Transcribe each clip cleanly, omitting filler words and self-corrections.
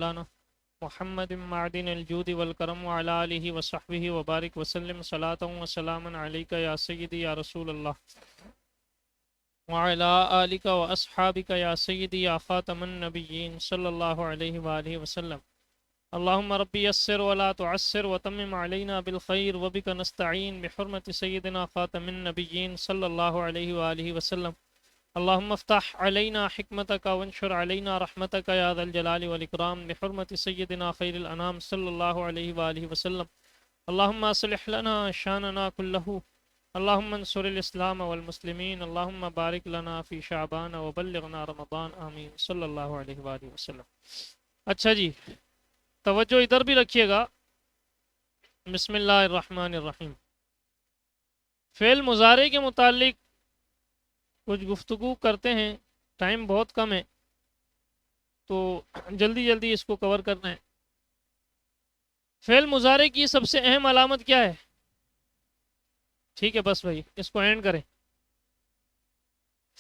مولانا محمد معدن الجود والکرم وعلى آلہ وصحبہ وبارک وسلم صلاۃ وسلاما علیک یا سیدی یا رسول اللہ وعلى آلک واصحابک یا سیدی یا خاتم النبیین صلی اللہ علیہ وآلہ وسلم اللہم ربی یسر ولا تعسر وتمم علینا بالخیر وبک نستعین بحرمت سیدنا خاتم النبیین صلی اللہ علیہ وآلہ وسلم اللهم افتح علينا حكمتك وانشر علينا رحمتك يا ذا الجلال والإكرام بحرمة سيدنا خير الأنام صلى الله عليه وآله وسلم اللهم اصلح لنا شاننا كله اللهم انصر الإسلام والمسلمين اللهم بارك لنا في شعبان وبلغنا رمضان آمین صلی اللہ علیہ وآلہ وسلم۔ اچھا جی، توجہ ادھر بھی رکھیے گا۔ بسم اللہ الرحمن الرحیم۔ فعل مضارع کے متعلق کچھ گفتگو کرتے ہیں، ٹائم بہت کم ہے تو جلدی جلدی اس کو کور کرنا ہے۔ فعل مضارع کی سب سے اہم علامت کیا ہے؟ ٹھیک ہے، بس بھائی اس کو اینڈ کریں۔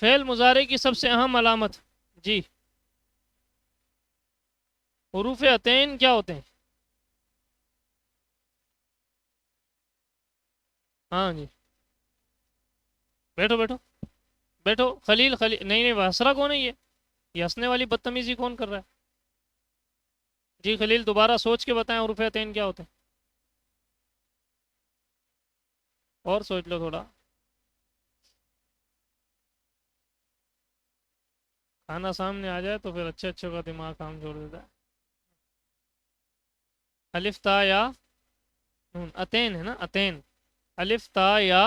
فعل مضارع کی سب سے اہم علامت جی حروف عطین کیا ہوتے ہیں؟ ہاں جی، بیٹھو بیٹھو بیٹھو۔ خلیل نہیں نہیں، ہنسرا کون ہے؟ یہ ہنسنے والی بدتمیزی کون کر رہا ہے؟ جی خلیل دوبارہ سوچ کے بتائیں حروف عطین کیا ہوتے ہیں، اور سوچ لو تھوڑا۔ کھانا سامنے آ جائے تو پھر اچھے اچھے کا دماغ کام چھوڑ دیتا ہے۔ الف تا یا نون، عطین ہے نا، عطین، الف تا یا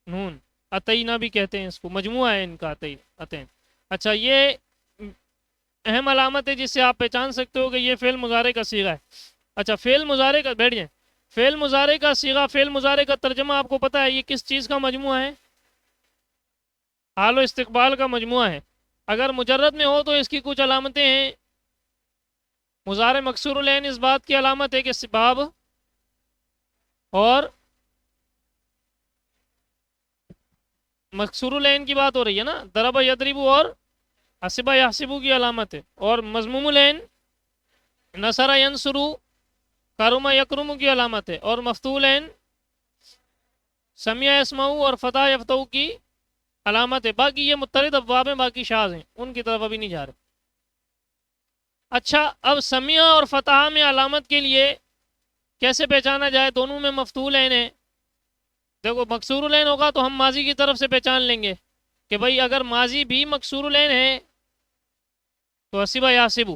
نون، عطینہ بھی کہتے ہیں اس کو، مجموعہ ہے ان کا عطین۔ اچھا، یہ اہم علامت ہے جس سے آپ پہچان سکتے ہو کہ یہ فعل مضارع کا صیغہ ہے۔ اچھا، فعل مضارع کا، بیٹھ جائیں، فعل مضارع کا صیغہ، فعل مضارع کا ترجمہ آپ کو پتہ ہے یہ کس چیز کا مجموعہ ہے؟ حال و استقبال کا مجموعہ ہے۔ اگر مجرد میں ہو تو اس کی کچھ علامتیں ہیں۔ مضارع مکسور العین اس بات کی علامت ہے کہ باب اور مکسور العین کی بات ہو رہی ہے نا، ضرب یضرب اور حسب یحسب کی علامت ہے، اور مضموم العین نصر ینصر کرم یکرم کی علامت ہے، اور مفتوح العین سمع یسمع اور فتح یفتح کی علامت ہے۔ باقی یہ متحد ابواب ہیں، باقی شاذ ہیں، ان کی طرف ابھی نہیں جا رہے۔ اچھا، اب سمع اور فتح میں علامت کے لیے کیسے پہچانا جائے؟ دونوں میں مفتوح العین ہے۔ دیکھو، مکسور العین ہوگا تو ہم ماضی کی طرف سے پہچان لیں گے کہ بھائی اگر ماضی بھی مکسور العین ہے تو حسب یحسب،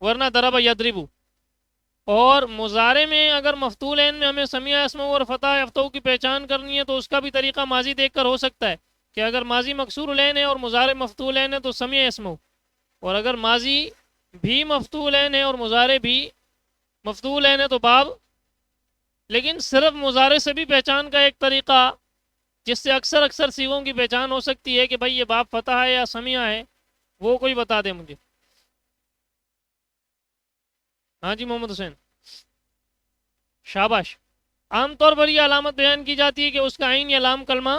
ورنہ ضرب یضرب۔ اور مضارع میں اگر مفتوح العین میں ہمیں سمع یسمع اور فتح یفتح کی پہچان کرنی ہے تو اس کا بھی طریقہ ماضی دیکھ کر ہو سکتا ہے کہ اگر ماضی مکسور العین ہے اور مضارع مفتوح العین ہے تو سمع یسمع، اور اگر ماضی بھی مفتوح العین ہے اور مضارع بھی مفتوح العین ہے تو باب۔ لیکن صرف مضارع سے بھی پہچان کا ایک طریقہ جس سے اکثر صیغوں کی پہچان ہو سکتی ہے کہ بھائی یہ باب فتح ہے یا سمع ہے، وہ کوئی بتا دے مجھے۔ ہاں جی محمد حسین، شاباش۔ عام طور پر یہ علامت بیان کی جاتی ہے کہ اس کا عین یا لام کلمہ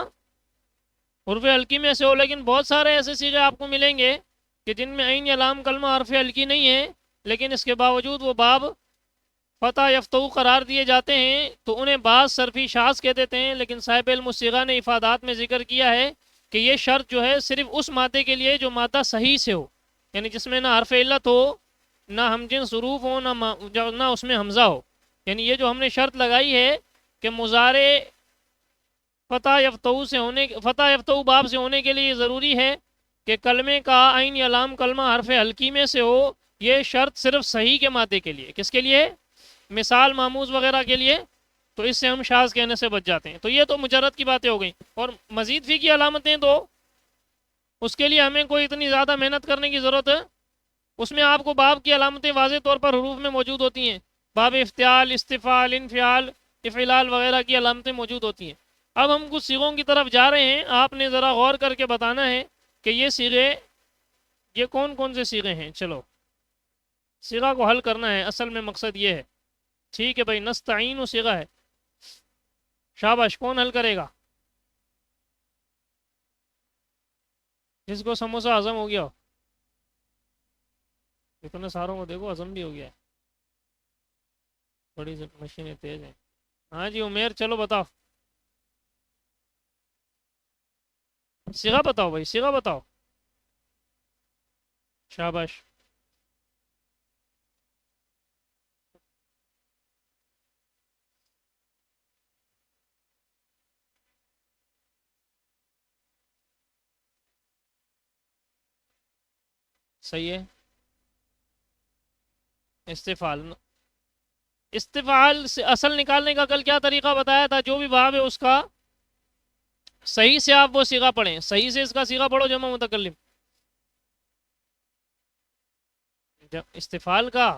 حرف حلقی میں سے ہو، لیکن بہت سارے ایسے صیغے آپ کو ملیں گے کہ جن میں عین یا لام کلمہ حرف حلقی نہیں ہے، لیکن اس کے باوجود وہ باب فتح یفتح قرار دیے جاتے ہیں، تو انہیں بعض صرفی شاذ کہہ دیتے ہیں۔ لیکن صاحب علم الصیغہ نے افادات میں ذکر کیا ہے کہ یہ شرط جو ہے صرف اس مادے کے لیے جو مادہ صحیح سے ہو، یعنی جس میں نہ حرف علت ہو، نہ ہمجنس حروف ہو، نہ اس میں حمزہ ہو۔ یعنی یہ جو ہم نے شرط لگائی ہے کہ مضارع فتح یفتح باب سے ہونے کے لیے ضروری ہے کہ کلمے کا عین یا لام کلمہ حرف حلقی میں سے ہو، یہ شرط صرف صحیح کے مادے کے لیے۔ کس کے لیے؟ مثال ماموز وغیرہ کے لیے، تو اس سے ہم شاذ کہنے سے بچ جاتے ہیں۔ تو یہ تو مجرد کی باتیں ہو گئیں، اور مزید فی کی علامتیں تو اس کے لیے ہمیں کوئی اتنی زیادہ محنت کرنے کی ضرورت ہے۔ اس میں آپ کو باب کی علامتیں واضح طور پر حروف میں موجود ہوتی ہیں، باب افتعال، استفعال، انفعال، افعلال وغیرہ کی علامتیں موجود ہوتی ہیں۔ اب ہم کچھ صیغوں کی طرف جا رہے ہیں، آپ نے ذرا غور کر کے بتانا ہے کہ یہ صیغے، یہ کون کون سے صیغے ہیں۔ چلو صیغہ کو حل کرنا ہے، اصل میں مقصد یہ ہے۔ ٹھیک ہے بھائی، نستعین صیغہ ہے، شاباش۔ کون حل کرے گا؟ جس کو سموسہ ہضم ہو گیا ہو۔ اتنے ساروں کو دیکھو ہضم بھی ہو گیا ہے، بڑی مشینیں تیز ہیں. ہاں جی عمیر چلو بتاؤ. صیغہ بتاؤ بھائی، صیغہ بتاؤ. شاباش. صحیح ہے. استفعال. استفعال سے اصل نکالنے کا کل کیا طریقہ بتایا تھا؟ جو بھی باب ہے اس کا صحیح سے آپ وہ صیغہ پڑھیں، صحیح سے اس کا صیغہ پڑھو جمع متکلم. استفعال کا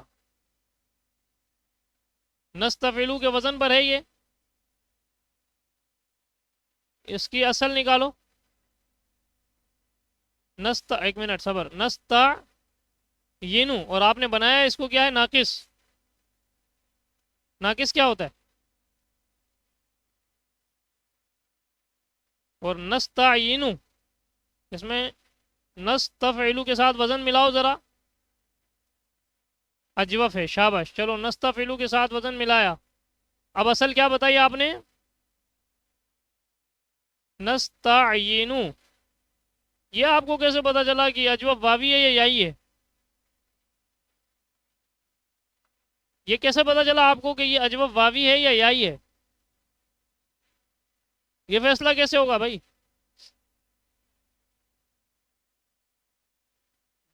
نستفعلو کے وزن پر ہے یہ. اس کی اصل نکالو. ایک منٹ صبر. ینو، اور آپ نے بنایا اس کو کیا ہے؟ ناقص. ناقص کیا ہوتا ہے؟ اور نستعینو، اس میں نستفعلو کے ساتھ وزن ملاؤ ذرا. اجوف ہے. شاباش. چلو نستفعلو کے ساتھ وزن ملایا. اب اصل کیا بتائی آپ نے؟ نستعینو. یہ آپ کو کیسے پتا چلا کہ اجوف واوی ہے یا یائی ہے؟ یہ کیسے پتا چلا آپ کو کہ یہ اجوف واوی ہے یا یائی ہے؟ یہ فیصلہ کیسے ہوگا بھائی؟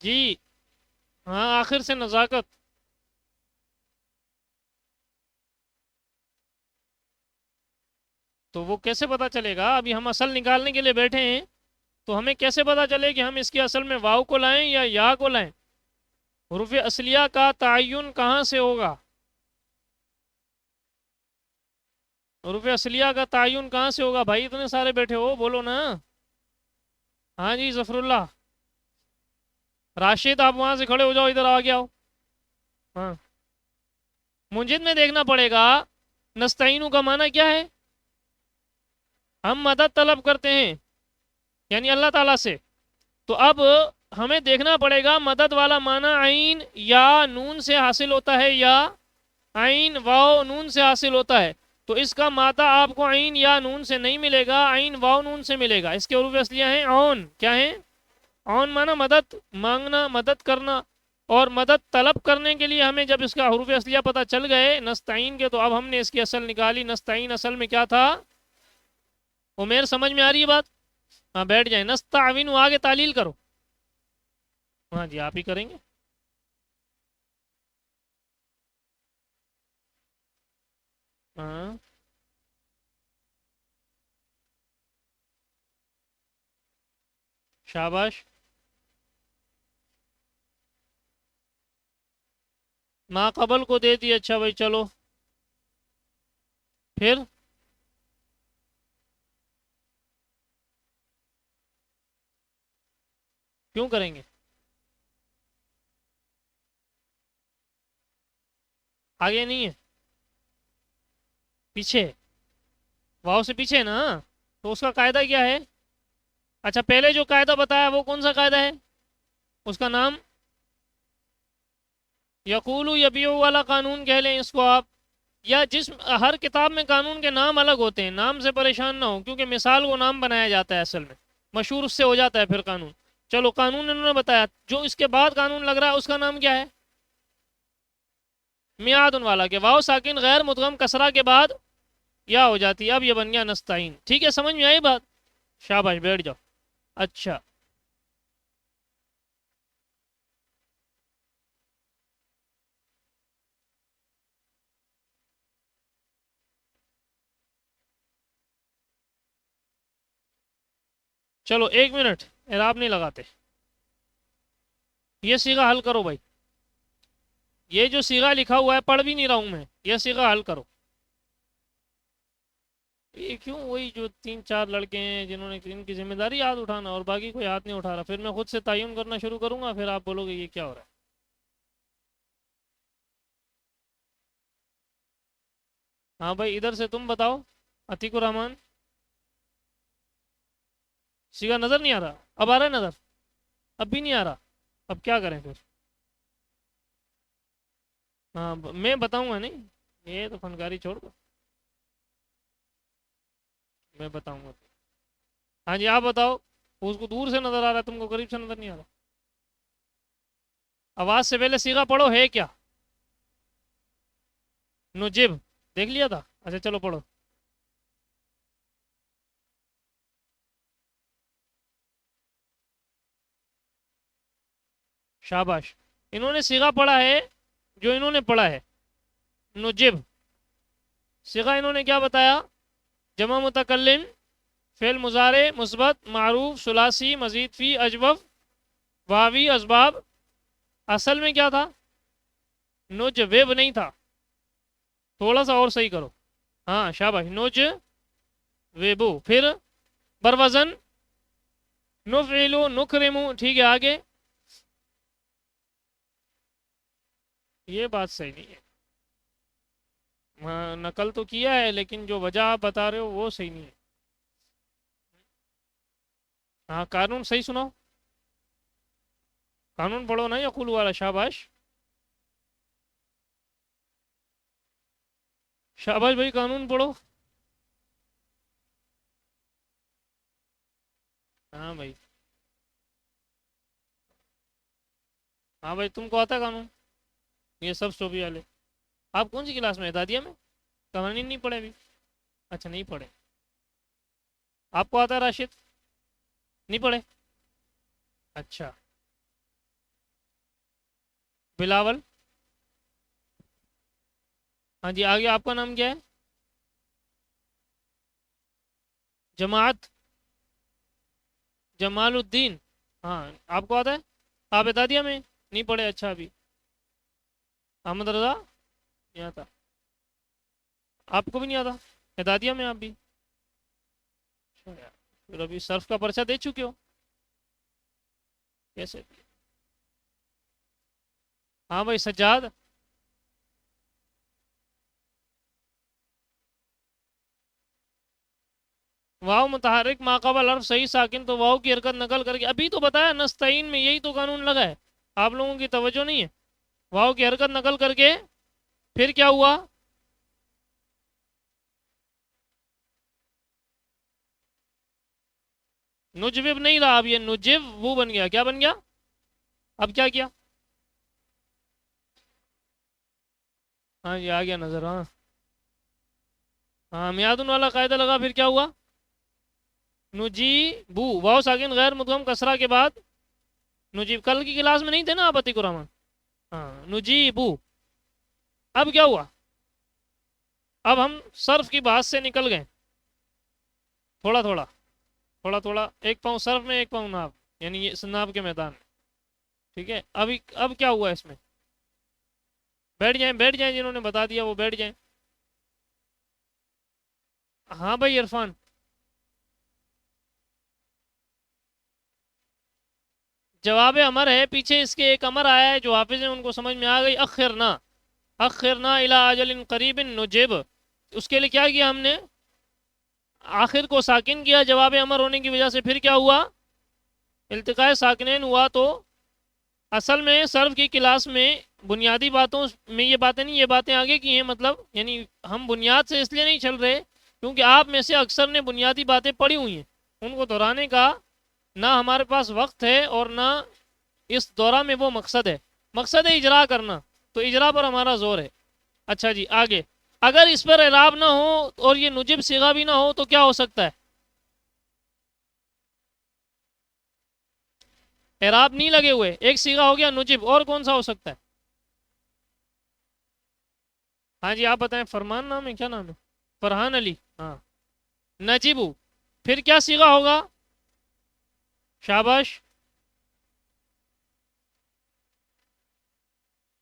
جی ہاں، آخر سے نزاکت. تو وہ کیسے پتا چلے گا؟ ابھی ہم اصل نکالنے کے لیے بیٹھے ہیں، تو ہمیں کیسے پتا چلے کہ ہم اس کی اصل میں واو کو لائیں یا یا کو لائیں؟ حروف اصلیہ کا تعین کہاں سے ہوگا؟ حروف اصلیہ کا تعین کہاں سے ہوگا بھائی؟ اتنے سارے بیٹھے ہو، بولو نا. ہاں جی ظفر اللہ. راشد آپ وہاں سے کھڑے ہو جاؤ، ادھر آ گیا ہو. ہاں. منجد میں دیکھنا پڑے گا. نستعینو کا معنی کیا ہے؟ ہم مدد طلب کرتے ہیں، یعنی اللہ تعالیٰ سے. تو اب ہمیں دیکھنا پڑے گا مدد والا معنی عین یا نون سے حاصل ہوتا ہے یا عین واو نون سے حاصل ہوتا ہے. تو اس کا مادہ آپ کو عین یا نون سے نہیں ملے گا، عین واو نون سے ملے گا. اس کے حروف اصلیہ ہیں اون. کیا ہیں؟ اون مانا مدد مانگنا، مدد کرنا. اور مدد طلب کرنے کے لیے ہمیں جب اس کا حروف اصلیہ پتہ چل گئے نستعین کے، تو اب ہم نے اس کی اصل نکالی. نستعین اصل میں کیا تھا؟ عمیر سمجھ میں آ رہی ہے بات؟ ہاں بیٹھ جائیں. نستعین آگے تعلیل کرو. ہاں جی آپ ہی کریں گے. ہاں شاباش. ما قبل کو دے دی. اچھا بھائی چلو پھر. کیوں کریں گے؟ آگے نہیں ہے، پیچھے. واؤ سے پیچھے نا. تو اس کا قاعدہ کیا ہے؟ اچھا پہلے جو قاعدہ بتایا وہ کون سا قاعدہ ہے؟ اس کا نام یقولو یبیعو والا قانون کہہ لیں اس کو آپ. یا جس ہر کتاب میں قانون کے نام الگ ہوتے ہیں، نام سے پریشان نہ ہو، کیونکہ مثال کو نام بنایا جاتا ہے اصل میں، مشہور اس سے ہو جاتا ہے پھر قانون. چلو قانون انہوں نے بتایا. جو اس کے بعد قانون لگ رہا ہے اس کا نام کیا ہے؟ میعاد والا. کہ واو ساکن غیر مدغم کسرہ کے بعد یا ہو جاتی ہے. اب یہ بن گیا نستعین. ٹھیک ہے سمجھ میں آئی بات؟ شاباش بیٹھ جاؤ. اچھا چلو ایک منٹ، اعراب نہیں لگاتے. یہ صیغہ حل کرو بھائی. یہ جو صیغہ لکھا ہوا ہے پڑھ بھی نہیں رہا ہوں میں، یہ صیغہ حل کرو. یہ کیوں؟ وہی جو تین چار لڑکے ہیں جنہوں نے ان کی ذمہ داری یاد اٹھانا، اور باقی کوئی ہاتھ نہیں اٹھا رہا. پھر میں خود سے تعین کرنا شروع کروں گا، پھر آپ بولو گے یہ کیا ہو رہا ہے. ہاں بھائی ادھر سے تم بتاؤ. عتیق الرحمان. صیغہ نظر نہیں آ رہا؟ اب آ رہا ہے نظر؟ اب بھی نہیں آ رہا؟ اب کیا کریں پھر؟ ہاں میں بتاؤں گا نہیں، یہ تو فنکاری چھوڑ دو، میں بتاؤں گا۔ ہاں جی آپ بتاؤ، اس کو دور سے نظر آ رہا ہے، تم کو قریب سے نظر نہیں آ رہا؟ آواز سے پہلے سیغہ پڑھو، ہے کیا؟ نجب دیکھ لیا تھا؟ اچھا چلو پڑھو۔ شاباش، انہوں نے سیغہ پڑھا ہے جو انہوں نے پڑھا ہے نجب۔ سیغہ انہوں نے کیا بتایا؟ جمع متکلم، فعل مضارع مثبت معروف ثلاثی مزید فی اجوف واوی اسباب۔ اصل میں کیا تھا؟ نجوب نہیں تھا، تھوڑا سا اور صحیح کرو۔ ہاں شاباش، نوج ویبو، پھر بروزن نفعلو نکرمو، ٹھیک ہے آگے؟ یہ بات صحیح نہیں ہے، ہاں نقل تو کیا ہے لیکن جو وجہ آپ بتا رہے ہو وہ صحیح نہیں ہے۔ ہاں قانون صحیح سناؤ، قانون پڑھو نا، یقول والا، شاباش شاباش بھائی، قانون پڑھو۔ ہاں بھائی، ہاں بھائی تم کو آتا ہے قانون؟ یہ سب صوبی والے، آپ کون سی کلاس میں، دادیا میں؟ قوانین نہیں پڑھے ابھی؟ اچھا نہیں پڑھے، آپ کو آتا ہے راشد؟ نہیں پڑھے؟ اچھا، بلاول، ہاں جی آگے آپ کا نام کیا ہے؟ جماعت جمال الدین، ہاں آپ کو آتا ہے؟ آپ بتا دیا میں نہیں پڑھے، اچھا ابھی احمد رضا نہیں آتا؟ آپ کو بھی نہیں آتا ہدایہ میں آپ بھی؟ اچھا، پھر ابھی صرف کا پرچہ دے چکے ہو؟ کیسے؟ ہاں بھائی سجاد، واؤ متحرک ماقبل حرف صحیح ساکن تو واؤ کی حرکت نقل کر کے، ابھی تو بتایا نستعین میں یہی تو قانون لگا ہے، آپ لوگوں کی توجہ نہیں ہے؟ واؤ کی حرکت نقل کر کے پھر کیا ہوا؟ نجوب نہیں رہا، اب یہ نجب وہ بن گیا، کیا بن گیا؟ اب کیا کیا؟ ہاں یہ آ گیا نظر، ہاں ہاں میادن والا قاعدہ لگا، پھر کیا ہوا؟ نجی بو، واؤ ساکن غیر مدغم کسرہ کے بعد نجیب، کل کی کلاس میں نہیں تھے نا آپ عتیق الرحمان؟ ہاں نجیبو، اب کیا ہوا؟ اب ہم صرف کی بات سے نکل گئے، تھوڑا تھوڑا تھوڑا تھوڑا، ایک پاؤں صرف میں ایک پاؤں ناب، یعنی یہ ناب کے میدان میں، ٹھیک ہے؟ اب کیا ہوا اس میں؟ بیٹھ جائیں بیٹھ جائیں، جنہوں نے بتا دیا وہ بیٹھ جائیں۔ ہاں بھائی عرفان، جواب امر ہے، پیچھے اس کے ایک امر آیا ہے جو حافظ ہیں ان کو سمجھ میں آ گئی، اخرنا، اخرنا الی اجل قریب نجب، اس کے لیے کیا کیا ہم نے؟ آخر کو ساکن کیا جواب امر ہونے کی وجہ سے، پھر کیا ہوا؟ التقاء ساکنین ہوا، تو اصل میں صرف کی کلاس میں بنیادی باتوں میں یہ باتیں نہیں، یہ باتیں آگے کی ہیں، مطلب یعنی ہم بنیاد سے اس لیے نہیں چل رہے کیونکہ آپ میں سے اکثر نے بنیادی باتیں پڑھی ہوئی ہیں، ان کو دہرانے کا نہ ہمارے پاس وقت ہے اور نہ اس دورہ میں وہ مقصد ہے، مقصد ہے اجرا کرنا، تو اجرا پر ہمارا زور ہے۔ اچھا جی آگے، اگر اس پر اعراب نہ ہو اور یہ نجب صیغہ بھی نہ ہو تو کیا ہو سکتا ہے؟ اعراب نہیں لگے ہوئے، ایک صیغہ ہو گیا نجب، اور کون سا ہو سکتا ہے؟ ہاں جی آپ بتائیں، فرمان نام ہے، کیا نام ہے؟ فرحان علی، ہاں نجیبو، پھر کیا صیغہ ہوگا؟ شاباش،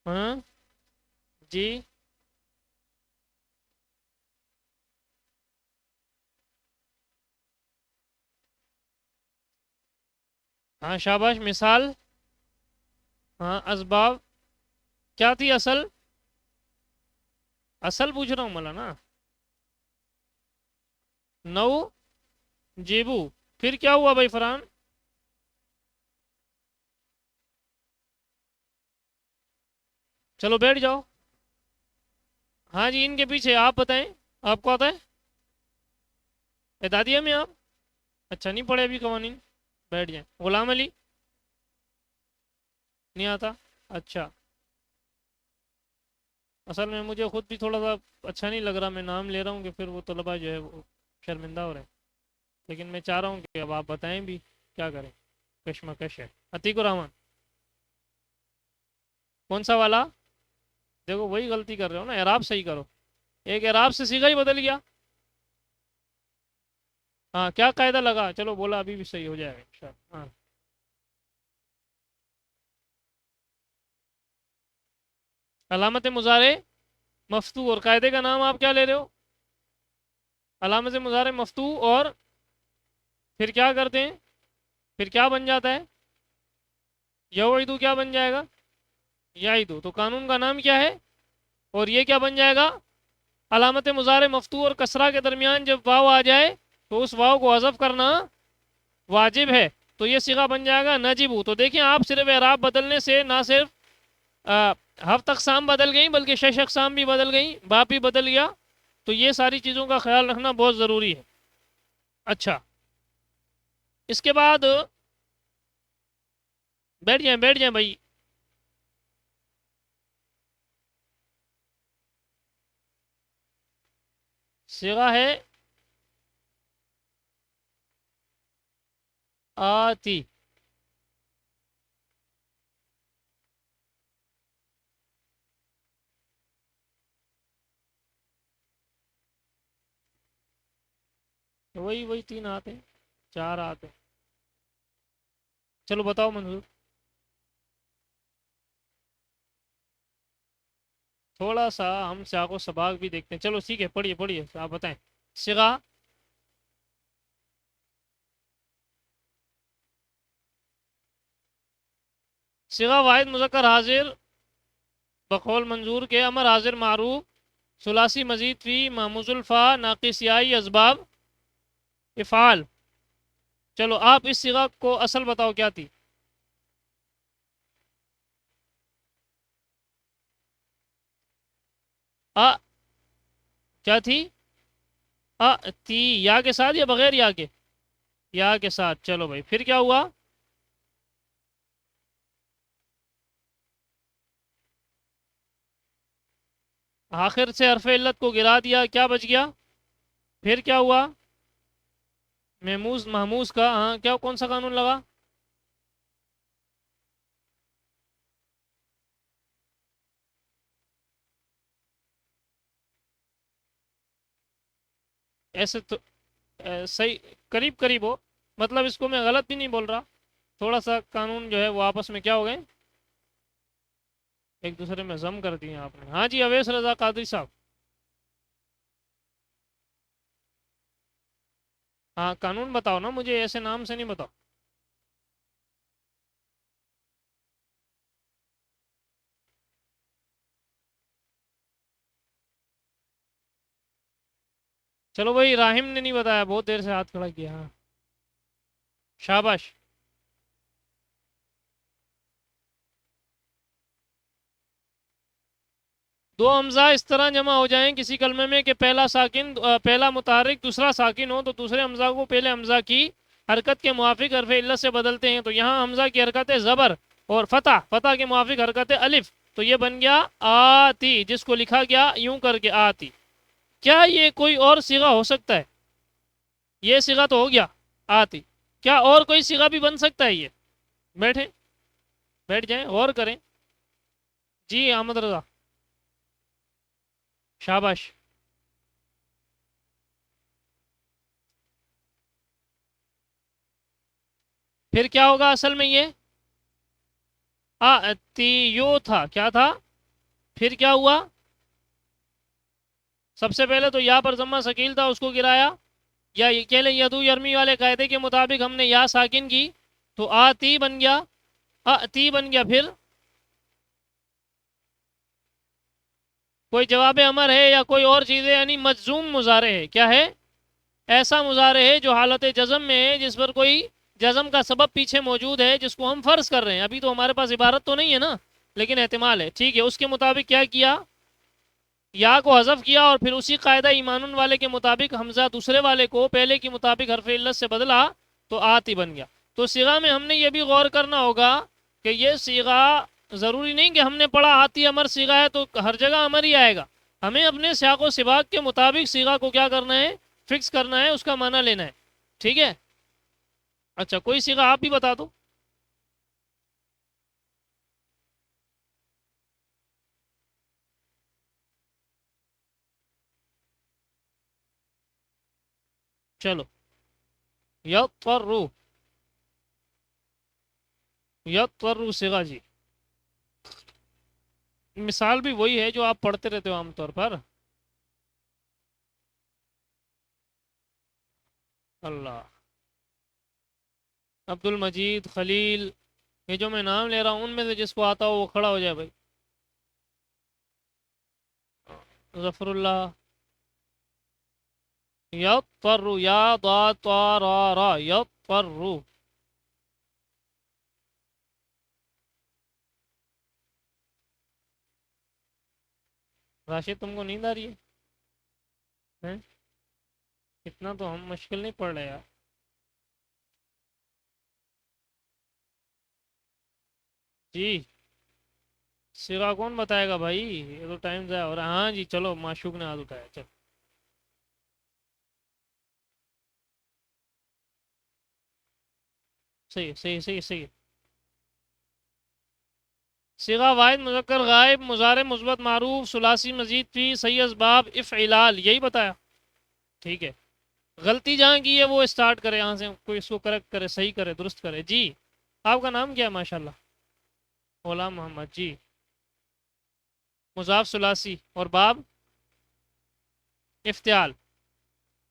ہاں جی، ہاں شاباش، مثال، ہاں اسباب، کیا تھی اصل؟ اصل پوچھ رہا ہوں مولانا، نو جیبو، پھر کیا ہوا بھائی فرحان؟ چلو بیٹھ جاؤ، ہاں جی ان کے پیچھے آپ بتائیں، آپ کو آتا ہے اعدادیہ میں آپ؟ اچھا نہیں پڑھے ابھی قوانین، بیٹھ جائیں۔ غلام علی نہیں آتا؟ اچھا، اصل میں مجھے خود بھی تھوڑا سا اچھا نہیں لگ رہا، میں نام لے رہا ہوں کہ پھر وہ طلبہ جو ہے وہ شرمندہ ہو رہے ہیں، لیکن میں چاہ رہا ہوں کہ اب آپ بتائیں بھی، کیا کریں، کشمکش ہے۔ عتیق الرحمان کون سا والا؟ دیکھو وہی غلطی کر رہے ہو نا، اعراب صحیح کرو، ایک اعراب سے صیغہ ہی بدل گیا۔ ہاں کیا قاعدہ لگا؟ چلو بولا ابھی بھی صحیح ہو جائے گا انشاءاللہ۔ ہاں علامت مضارع مفتو، اور قاعدے کا نام آپ کیا لے رہے ہو؟ علامت مضارع مفتو، اور پھر کیا کرتے ہیں؟ پھر کیا بن جاتا ہے؟ یوعدو کیا بن جائے گا؟ یعیدو، تو قانون کا نام کیا ہے؟ اور یہ کیا بن جائے گا؟ علامت مضارع مفتو اور کسرہ کے درمیان جب واو آ جائے تو اس واو کو حذف کرنا واجب ہے، تو یہ صیغہ بن جائے گا نجبو۔ تو دیکھیں آپ صرف اعراب بدلنے سے نہ صرف ہفت اقسام بدل گئیں بلکہ شش اقسام بھی بدل گئیں، باپ بھی بدل گیا، تو یہ ساری چیزوں کا خیال رکھنا بہت ضروری ہے۔ اچھا اس کے بعد بیٹھ جائیں، بیٹھ جائیں بھائی۔ صیغہ ہے آتی، وہی تین آتے ہیں، چار آتے ہیں۔ چلو بتاؤ منظور، تھوڑا سا ہم سیاق و سباق بھی دیکھتے ہیں، چلو ٹھیک ہے، پڑھیے پڑھیے، آپ بتائیں۔ صیغہ صیغہ واحد مذکر حاضر بقول منظور کے، امر حاضر معروف، ثلاثی مزید فی، محموز الفا، ناقص یائی، اسباب افعال۔ چلو آپ اس صیغہ کو اصل بتاؤ کیا تھی؟ آ کیا تھی؟ تھی، یا کے ساتھ یا بغیر یا کے؟ یا کے ساتھ۔ چلو بھائی پھر کیا ہوا؟ آخر سے حرف علت کو گرا دیا، کیا بچ گیا؟ پھر کیا ہوا؟ محموز کا، ہاں کیا کون سا قانون لگا؟ ایسے تو صحیح، قریب قریب ہو، مطلب اس کو میں غلط بھی نہیں بول رہا، تھوڑا سا قانون جو ہے وہ آپس میں کیا ہو گئے، ایک دوسرے میں ضم کر دیے آپ نے۔ ہاں جی اویس رضا قادری صاحب، ہاں قانون بتاؤ نا مجھے، ایسے نام سے نہیں بتاؤ۔ چلو بھائی راہم نے نہیں بتایا، بہت دیر سے ہاتھ کھڑا کیا، ہاں شاباش۔ دو حمزہ اس طرح جمع ہو جائیں کسی کلمے میں کہ پہلا ساکن پہلا متحرک دوسرا ساکن ہو، تو دوسرے حمزہ کو پہلے حمزہ کی حرکت کے موافق حرف علت سے بدلتے ہیں، تو یہاں حمزہ کی حرکت ہے زبر، اور فتح، فتح کے موافق حرکت ہے الف، تو یہ بن گیا آتی، جس کو لکھا گیا یوں کر کے آتی۔ کیا یہ کوئی اور صیغہ ہو سکتا ہے؟ یہ صیغہ تو ہو گیا آتی، کیا اور کوئی صیغہ بھی بن سکتا ہے یہ؟ بیٹھیں، بیٹھ جائیں، غور کریں۔ جی احمد رضا، شاباش۔ پھر کیا ہوگا اصل میں؟ یہ آتیو تھا، کیا تھا؟ پھر کیا ہوا؟ سب سے پہلے تو یا پر ضمہ ثقیل تھا، اس کو گرایا، یا یہ کہہ لیں یدو یرمی والے قاعدے کے مطابق ہم نے یا ساکن کی، تو آتی بن گیا، آتی بن گیا۔ پھر کوئی جواب امر ہے یا کوئی اور چیز ہے؟ یعنی مجزوم مضارع ہے، کیا ہے؟ ایسا مضارع ہے جو حالت جزم میں ہے، جس پر کوئی جزم کا سبب پیچھے موجود ہے، جس کو ہم فرض کر رہے ہیں، ابھی تو ہمارے پاس عبارت تو نہیں ہے نا، لیکن احتمال ہے، ٹھیک ہے، اس کے مطابق کیا کیا؟ یا کو حذف کیا اور پھر اسی قاعدہ ایمان والے کے مطابق حمزہ دوسرے والے کو پہلے کے مطابق حرف علت سے بدلا تو آتی بن گیا. تو صیغہ میں ہم نے یہ بھی غور کرنا ہوگا کہ یہ صیغہ ضروری نہیں کہ ہم نے پڑھا آتی امر صیغہ ہے تو ہر جگہ امر ہی آئے گا. ہمیں اپنے سیاق و سباق کے مطابق صیغہ کو کیا کرنا ہے؟ فکس کرنا ہے، اس کا معنی لینا ہے. ٹھیک ہے. اچھا کوئی صیغہ آپ بھی بتا دو. چلو. یضطر. یضطر صیغہ جی. مثال بھی وہی ہے جو آپ پڑھتے رہتے ہو عام طور پر. اللہ. عبد المجید، خلیل، یہ جو میں نام لے رہا ہوں ان میں سے جس کو آتا ہو وہ کھڑا ہو جائے بھائی. ظفر اللہ. یضطر. یا ضاد طا را را. یضطر. راشد تم کو نیند آ رہی ہے؟ ہیں؟ اتنا تو ہم مشکل نہیں پڑھ رہے یار. جی سیرا کون بتائے گا بھائی، یہ تو ٹائم ضائع ہو رہا ہے. ہاں جی چلو معشوق نے ہاتھ اٹھایا. چلو صحیح صحیح صحیح صحیح. صیغہ واحد مذکر غائب مضارع مثبت معروف ثلاثی مزید فی صحیح اسباب افعلال یہی بتایا. ٹھیک ہے. غلطی جہاں کی ہے وہ اسٹارٹ کرے یہاں سے، کوئی اس کو کریکٹ کرے، صحیح کرے، درست کرے. جی آپ کا نام کیا ہے؟ ماشاءاللہ. غلام محمد. جی مضاف ثلاثی اور باب افتعال.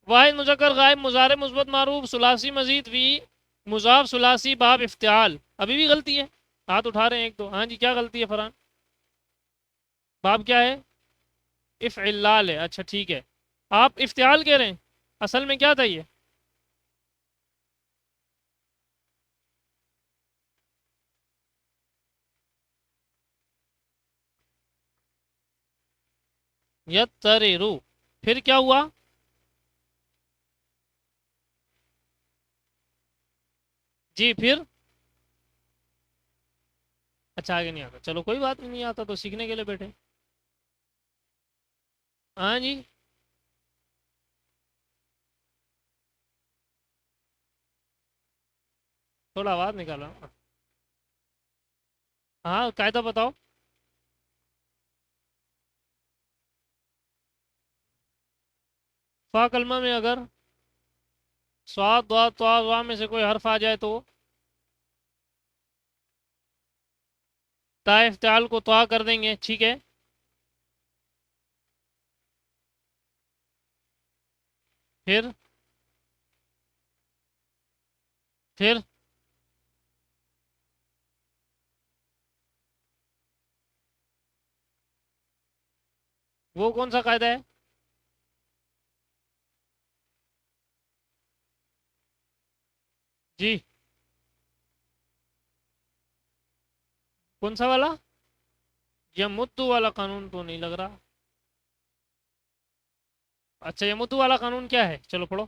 واحد مذکر غائب مضارع مثبت معروف ثلاثی مزید فی مضاف ثلاثی باب افتعال. ابھی بھی غلطی ہے؟ ہاتھ اٹھا رہے ہیں ایک دو. ہاں جی کیا غلطی ہے فرحان؟ باب کیا ہے؟ افعلال ہے. اچھا ٹھیک ہے. آپ افتعال کہہ رہے ہیں، اصل میں کیا تھا یہ؟ یتررو. پھر کیا ہوا؟ جی پھر. اچھا آگے نہیں آتا، چلو کوئی بات نہیں آتا تو سیکھنے کے لیے بیٹھے. ہاں جی تھوڑا آواز نکالا. ہاں قاعدہ بتاؤ. فا کلمہ میں اگر سواد دعا تو وا میں سے کوئی حرف آ جائے تو تا افتعال کو تو کر دیں گے. ٹھیک ہے. پھر پھر وہ کون سا قاعدہ ہے؟ جی کون سا والا؟ یہ مدو والا قانون تو نہیں لگ رہا. اچھا یہ مدو والا قانون کیا ہے؟ چلو پڑھو.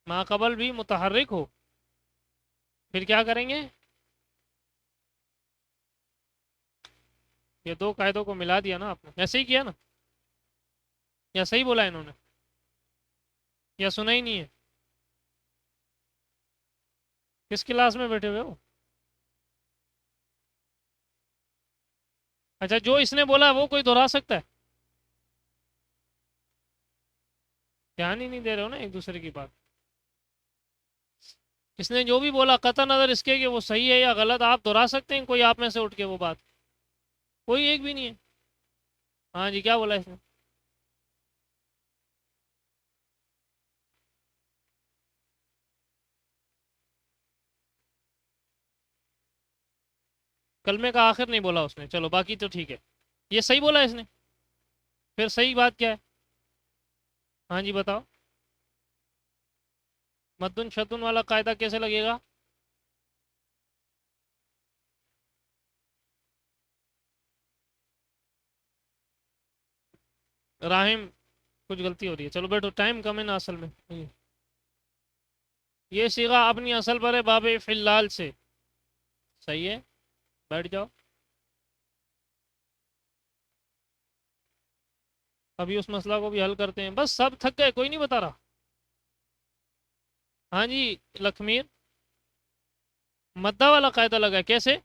ما قبل بھی متحرک ہو پھر کیا کریں گے؟ یہ دو قاعدوں کو ملا دیا نا آپ نے، ایسے ہی کیا نا؟ یا صحیح بولا انہوں نے؟ یا سنا ہی نہیں ہے؟ کس کلاس میں بیٹھے ہوئے ہو؟ اچھا جو اس نے بولا وہ کوئی دہرا سکتا ہے؟ دھیان ہی نہیں دے رہے ہو نا ایک دوسرے کی بات. اس نے جو بھی بولا قطع نظر اس کے کہ وہ صحیح ہے یا غلط آپ دہرا سکتے ہیں کوئی آپ میں سے اٹھ کے وہ بات؟ کوئی ایک بھی نہیں ہے. ہاں جی کیا بولا اس نے؟ کلمے کا آخر نہیں بولا اس نے، چلو باقی تو ٹھیک ہے. یہ صحیح بولا اس نے؟ پھر صحیح بات کیا ہے؟ ہاں جی بتاؤ. مدن شدن والا قاعدہ کیسے لگے گا؟ راہم کچھ غلطی ہو رہی ہے، چلو بیٹھو، ٹائم کم ہے نا اصل میں. یہ صیغہ اپنی اصل پر ہے باب فلال سے. صحیح ہے، بیٹھ جاؤ. ابھی اس مسئلہ کو بھی حل کرتے ہیں. بس سب تھک گئے، کوئی نہیں بتا رہا. ہاں جی لکھمیر، مدہ والا قاعدہ لگا ہے، کیسے؟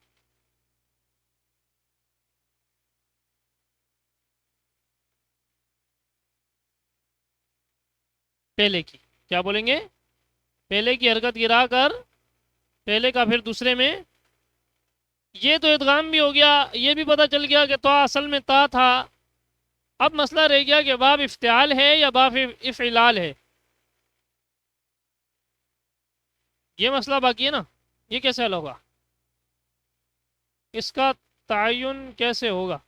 پہلے کی کیا بولیں گے؟ پہلے کی حرکت گرا کر پہلے کا پھر دوسرے میں. یہ تو ادغام بھی ہو گیا، یہ بھی پتہ چل گیا کہ تو اصل میں تا تھا. اب مسئلہ رہ گیا کہ باب افتعال ہے یا باب افعلال ہے. یہ مسئلہ باقی ہے نا، یہ کیسے حل ہوگا؟ اس کا تعین کیسے ہوگا؟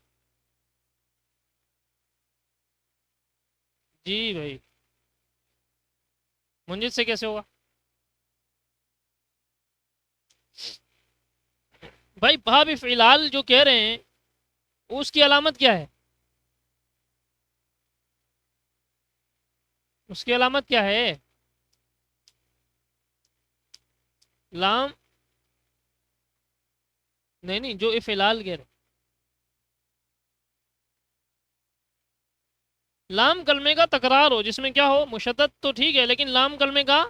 جی بھائی، منجد سے کیسے ہوگا؟ بھائی باب افعلال جو کہہ رہے ہیں اس کی علامت کیا ہے؟ اس کی علامت کیا ہے؟ لام. نہیں نہیں، جو افعلال کہہ رہے ہیں، لام کلمے کا تکرار ہو جس میں کیا ہو، مشدد تو ٹھیک ہے لیکن لام کلمے کا،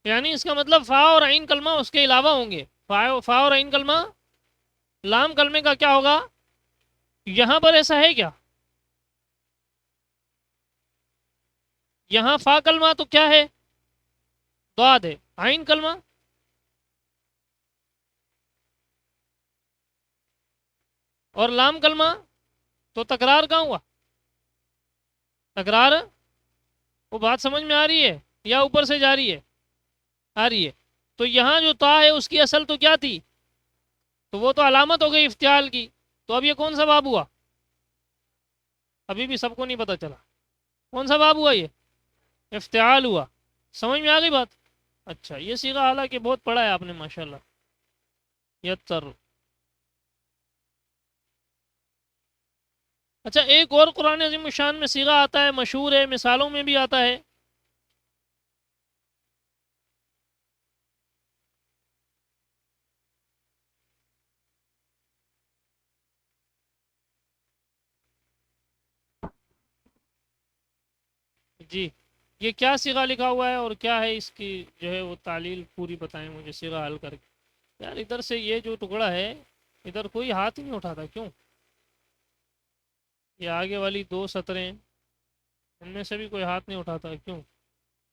یعنی اس کا مطلب فا اور عین کلمہ اس کے علاوہ ہوں گے. فا اور عین کلمہ لام کلمے کا کیا ہوگا؟ یہاں پر ایسا ہے کیا؟ یہاں فا کلمہ تو کیا ہے؟ ضاد ہے. عین کلمہ اور لام کلمہ تو تکرار کہاں ہوا؟ تکرار، وہ بات سمجھ میں آ رہی ہے یا اوپر سے جا رہی ہے؟ آ رہی ہے. تو یہاں جو تا ہے اس کی اصل تو کیا تھی؟ تو وہ تو علامت ہو گئی افتعال کی. تو اب یہ کون سا باب ہوا؟ ابھی بھی سب کو نہیں پتا چلا کون سا باب ہوا. یہ افتعال ہوا. سمجھ میں آ گئی بات؟ اچھا، یہ صیغہ حالانکہ بہت پڑھا ہے آپ نے ماشاءاللہ. یتر. اچھا، ایک اور قرآن عظیم الشان میں صیغہ آتا ہے، مشہور ہے، مثالوں میں بھی آتا ہے. جی، یہ کیا صیغہ لکھا ہوا ہے اور کیا ہے اس کی جو ہے وہ تعلیل پوری بتائیں مجھے صیغہ حل کر کے. یار ادھر سے یہ جو ٹکڑا ہے ادھر کوئی ہاتھ ہی نہیں اٹھاتا، کیوں؟ یہ آگے والی دو سطریں ان میں سے بھی کوئی ہاتھ نہیں اٹھاتا، کیوں؟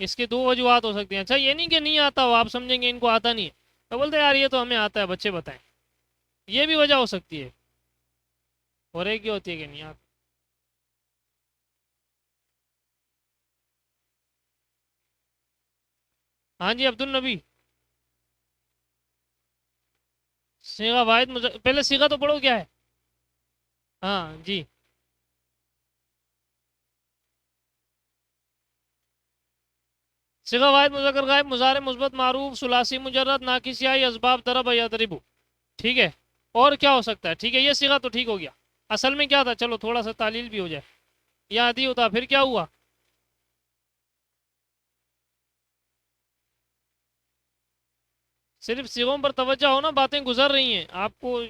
اس کے دو وجوہات ہو سکتی ہیں. اچھا یہ نہیں کہ نہیں آتا ہو، آپ سمجھیں گے ان کو آتا نہیں ہے تو بولتے یار یہ تو ہمیں آتا ہے، بچے بتائیں. یہ بھی وجہ ہو سکتی ہے. اور ایک یہ ہوتی ہے کہ نہیں آتا. ہاں جی عبد النبی. صیغہ واحد پہلے صیغہ تو پڑھو کیا ہے. ہاں جی. صیغہ واحد مذکر غائب مضارع مثبت معروف ثلاثی مجرد ناقص یا اسباب ضرب یا یضرب. ٹھیک ہے. اور کیا ہو سکتا ہے؟ ٹھیک ہے، یہ صیغہ تو ٹھیک ہو گیا. اصل میں کیا تھا؟ چلو تھوڑا سا تعلیل بھی ہو جائے. یہ عادی ہوتا پھر کیا ہوا؟ صرف صیغوں پر توجہ ہو نا، باتیں گزر رہی ہیں آپ کو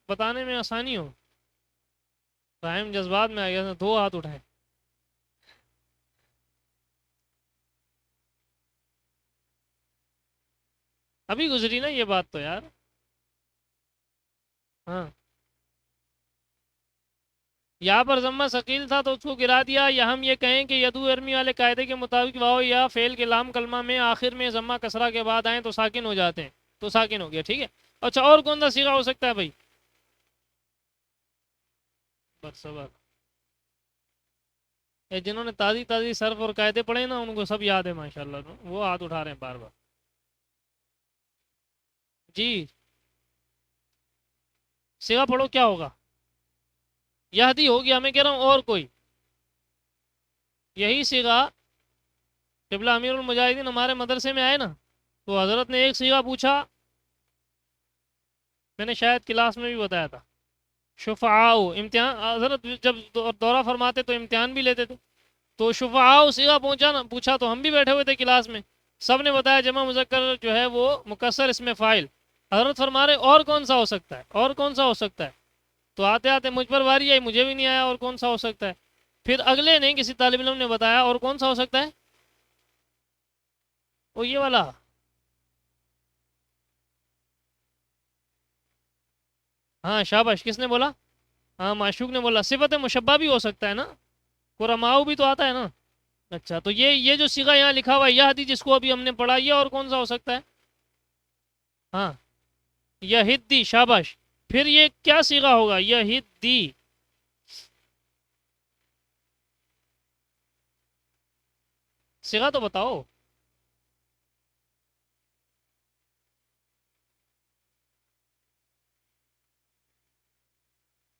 بتانے میں آسانی ہو. رحم جذبات میں آ گیا، دو ہاتھ اٹھائے. ابھی گزری نا یہ بات تو یار. ہاں، یہاں پر ضمہ ثقیل تھا تو اس کو گرا دیا، یا ہم یہ کہیں کہ یدو ارمی والے قاعدے کے مطابق واو یا فعل کے لام کلمہ میں آخر میں ضمہ کسرہ کے بعد آئیں تو ساکن ہو جاتے ہیں، تو ساکن ہو گیا. ٹھیک ہے. اچھا اور کون سا صیغہ ہو سکتا ہے بھائی؟ بس صبر. یہ جنہوں نے تازی تازی صرف اور قاعدے پڑھے نا ان کو سب یاد ہے ماشاءاللہ، وہ ہاتھ اٹھا رہے ہیں بار بار. جی صیغہ پڑھو کیا ہوگا. یہدی ہو گیا، میں کہہ رہا ہوں اور کوئی. یہی صیغہ قبلہ امیر المجاہدین ہمارے مدرسے میں آئے نا تو حضرت نے ایک صیغہ پوچھا، میں نے شاید کلاس میں بھی بتایا تھا. شفعاء امتحان، حضرت جب دورہ فرماتے تو امتحان بھی لیتے تھے. تو شفعاء صیغہ پہنچا نا، پوچھا تو ہم بھی بیٹھے ہوئے تھے کلاس میں، سب نے بتایا جمع مذکر جو ہے وہ مکسر اس میں فاعل. حضرت فرما رہے اور کون سا ہو سکتا ہے، اور کون سا ہو سکتا ہے. تو آتے آتے مجھ پر واری آئی، مجھے بھی نہیں آیا اور کون سا ہو سکتا ہے. پھر اگلے نے کسی طالب علم نے بتایا اور کون سا ہو سکتا ہے، وہ یہ والا. ہاں شاباش، کس نے بولا؟ ہاں معشوق نے بولا. صفت مشبہ بھی ہو سکتا ہے نا، قرماؤ بھی تو آتا ہے نا. اچھا تو یہ جو صیغہ یہاں لکھا ہوا ہے یہ حدیث جس کو ابھی ہم نے پڑھا، یہ اور کون سا ہو سکتا ہے؟ ہاں یہدی، شاباش. پھر یہ کیا صیغہ ہوگا؟ یہدی. صیغہ تو بتاؤ.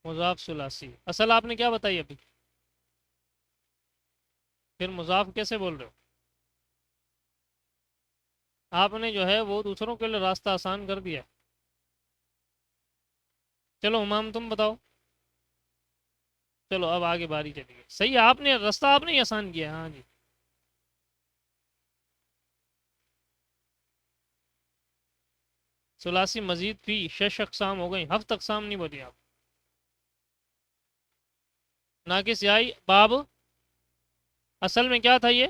مضاف ثلاثی، اصل آپ نے کیا بتائی ابھی؟ پھر مضاف کیسے بول رہے ہو؟ آپ نے جو ہے وہ دوسروں کے لیے راستہ آسان کر دیا. چلو امام تم بتاؤ. چلو اب آگے باری چلی گئی. صحیح ہے، آپ نے راستہ آپ نے ہی آسان کیا. ہاں جی. ثلاثی مزید فی شش اقسام ہو گئی، ہفت اقسام نہیں بولی آپ. ناقص یائی باب، اصل میں کیا تھا یہ؟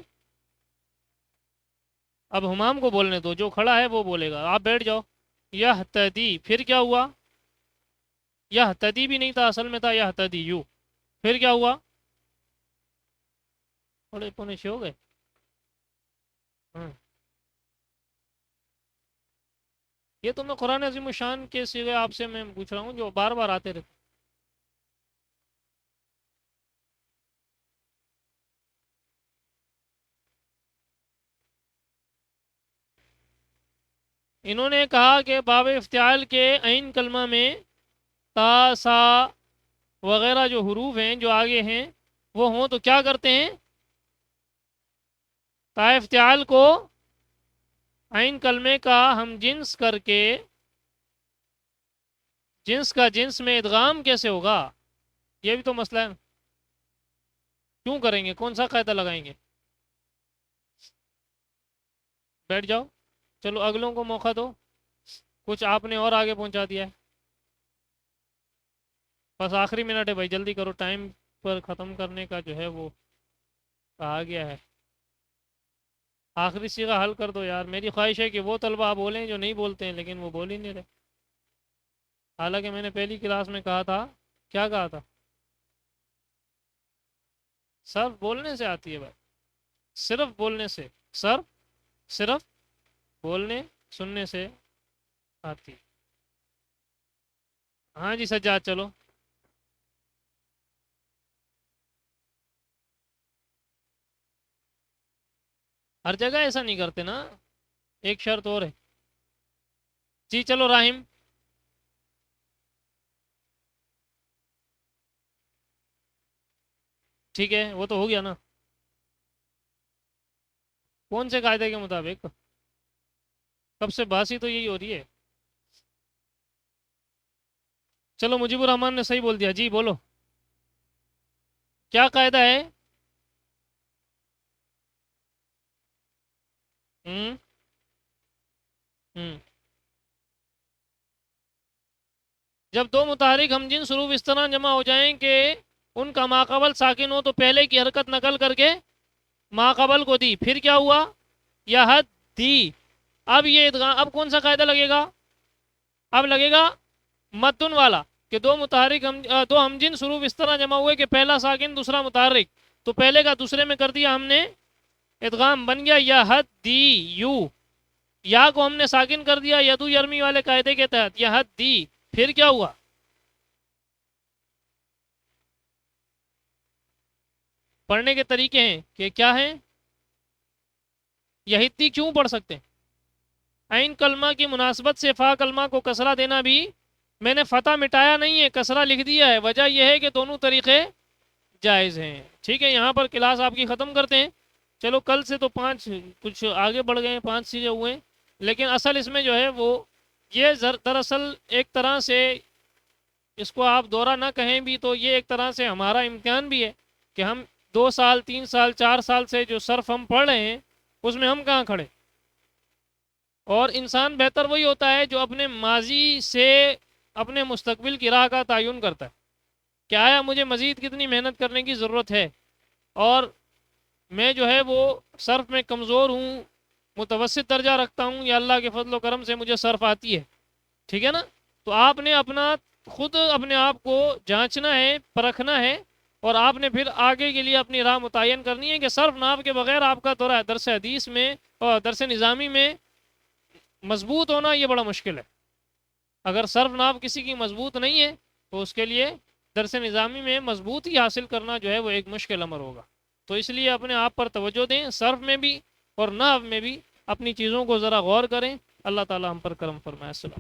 اب ہمام کو بولنے دو، جو کھڑا ہے وہ بولے گا، آپ بیٹھ جاؤ. یہ تدی، پھر کیا ہوا؟ یہ تدی بھی نہیں تھا، اصل میں تھا یہ تدی یو. پھر کیا ہوا؟ تھوڑے پونے سے ہو گئے. ہاں. یہ تو میں قرآن عظیم الشان کے سیغے آپ سے میں پوچھ رہا ہوں جو بار بار آتے رہتے. انہوں نے کہا کہ باب افتعال کے عین کلمہ میں تا سا وغیرہ جو حروف ہیں جو آگے ہیں وہ ہوں تو کیا کرتے ہیں؟ تا افتعال کو عین کلمے کا ہم جنس کر کے جنس کا جنس میں ادغام کیسے ہوگا؟ یہ بھی تو مسئلہ ہے. کیوں کریں گے؟ کون سا قاعدہ لگائیں گے؟ بیٹھ جاؤ. چلو اگلوں کو موقع دو. کچھ آپ نے اور آگے پہنچا دیا ہے. بس آخری منٹ ہے بھائی، جلدی کرو، ٹائم پر ختم کرنے کا جو ہے وہ کہا گیا ہے. آخری صیغہ حل کر دو یار. میری خواہش ہے کہ وہ طلبہ بولیں جو نہیں بولتے ہیں لیکن وہ بول ہی نہیں رہے. حالانکہ میں نے پہلی کلاس میں کہا تھا، کیا کہا تھا؟ صرف بولنے سے آتی ہے بھائی، صرف بولنے سے. سر صرف بولنے سننے سے آتی. ہاں جی سجاد چلو. ہر جگہ ایسا نہیں کرتے نا، ایک شرط اور ہے. جی چلو راہم. ٹھیک ہے وہ تو ہو گیا نا. کون سے قاعدے کے مطابق؟ کب سے باسی تو یہی ہو رہی ہے. چلو مجیب الرحمان نے صحیح بول دیا. جی بولو کیا قاعدہ ہے؟ ہوں ہوں جب دو متحرک ہم جنس حروف اس طرح جمع ہو جائیں کہ ان کا ماقبل ساکن ہو تو پہلے کی حرکت نقل کر کے ماقبل کو دی. پھر کیا ہوا؟ یہ حد دی. اب یہ ادغام، اب کون سا قاعدہ لگے گا؟ اب لگے گا متن والا، کہ دو متحرک دو ہم جنس حروف اس طرح جمع ہوئے کہ پہلا ساکن دوسرا متحرک، تو پہلے کا دوسرے میں کر دیا ہم نے ادغام، بن گیا یا حد دی یو. یا کو ہم نے ساکن کر دیا یدو یرمی والے قاعدے کے تحت، یا حد دی. پھر کیا ہوا؟ پڑھنے کے طریقے ہیں کہ کیا ہیں. یہی کیوں پڑھ سکتے ہیں؟ عین کلمہ کی مناسبت سے فا کلمہ کو کسرہ دینا بھی، میں نے فتح مٹایا نہیں ہے، کسرہ لکھ دیا ہے. وجہ یہ ہے کہ دونوں طریقے جائز ہیں. ٹھیک ہے یہاں پر کلاس آپ کی ختم کرتے ہیں. چلو کل سے تو 5 کچھ آگے بڑھ گئے ہیں، 5 چیزیں ہوئے ہیں، لیکن اصل اس میں جو ہے وہ یہ دراصل ایک طرح سے اس کو آپ دورہ نہ کہیں بھی تو یہ ایک طرح سے ہمارا امتحان بھی ہے کہ ہم 2 سال 3 سال 4 سال سے جو صرف ہم پڑھ رہے ہیں اس میں ہم کہاں کھڑے. اور انسان بہتر وہی ہوتا ہے جو اپنے ماضی سے اپنے مستقبل کی راہ کا تعین کرتا ہے کہ آیا مجھے مزید کتنی محنت کرنے کی ضرورت ہے، اور میں جو ہے وہ صرف میں کمزور ہوں، متوسط درجہ رکھتا ہوں، یا اللہ کے فضل و کرم سے مجھے صرف آتی ہے. ٹھیک ہے نا. تو آپ نے اپنا خود اپنے آپ کو جانچنا ہے، پرکھنا ہے، اور آپ نے پھر آگے کے لیے اپنی راہ متعین کرنی ہے کہ صرف ناف کے بغیر آپ کا درس حدیث میں اور درس نظامی میں مضبوط ہونا یہ بڑا مشکل ہے. اگر صرف ناف کسی کی مضبوط نہیں ہے تو اس کے لیے درس نظامی میں مضبوطی حاصل کرنا جو ہے وہ ایک مشکل امر ہوگا. تو اس لیے اپنے آپ پر توجہ دیں، صرف میں بھی اور ناف میں بھی اپنی چیزوں کو ذرا غور کریں. اللہ تعالی ہم پر کرم فرمائے. السلام.